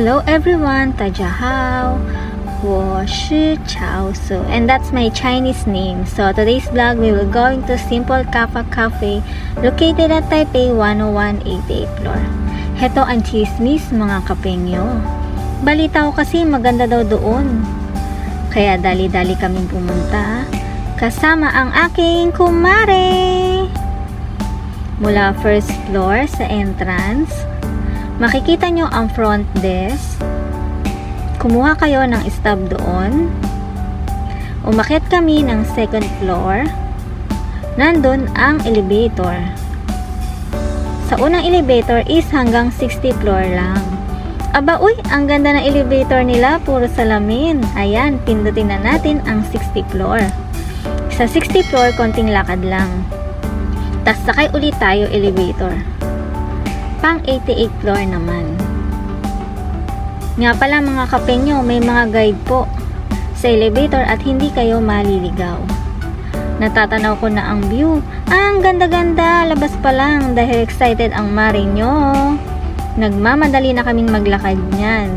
Hello everyone, Tajahao, Woshi Chao Su, and that's my Chinese name. So today's vlog, we will going to Simple Kappa Cafe located at Taipei 101 88th floor. Heto ang chismis mga kapengyo. Balita ko kasi maganda daw doon. Kaya dali-dali kaming pumunta kasama ang aking kumare. Mula first floor sa entrance, makikita nyo ang front desk. Kumuha kayo ng stub doon. Umakyat kami ng second floor. Nandun ang elevator. Sa unang elevator is hanggang 60th floor lang. Aba, uy, ang ganda ng elevator nila, puro salamin. Ayan, pindutin na natin ang 60th floor. Sa 60th floor, konting lakad lang. Tas sakay ulit tayo elevator. Pang 88th floor naman. Nga pala mga kapengyo, may mga guide po sa elevator at hindi kayo maliligaw. Natatanaw ko na ang view. Ang ganda-ganda, labas pa lang dahil excited ang mare nyo. Nagmamadali na kaming maglakad niyan.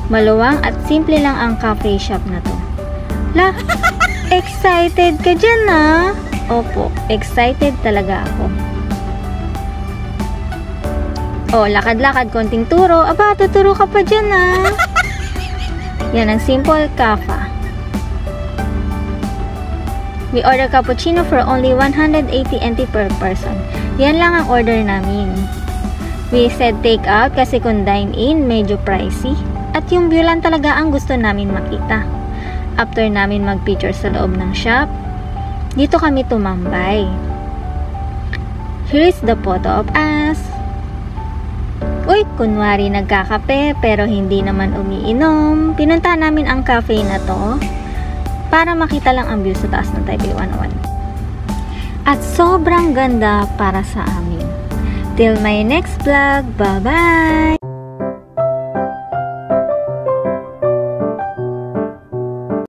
Maluwang at simple lang ang cafe shop na to. La, excited ka dyan ah? Opo, excited talaga ako. Oh, lakad-lakad, konting turo. Aba, tuturo ka pa dyan ah. Yan ang Simple Kappa. We order cappuccino for only 180 NT per person. Yan lang ang order namin. We said take out kasi kung dine in, medyo pricey. At yung view lang talaga ang gusto namin makita. After namin mag-picture sa loob ng shop, dito kami tumambay. Here is the photo of us. Uy, kunwari nagkakape pero hindi naman umiinom. Pinunta namin ang cafe na to para makita lang ang view sa taas ng Taipei 101. At sobrang ganda para sa amin. Till my next vlog, bye-bye!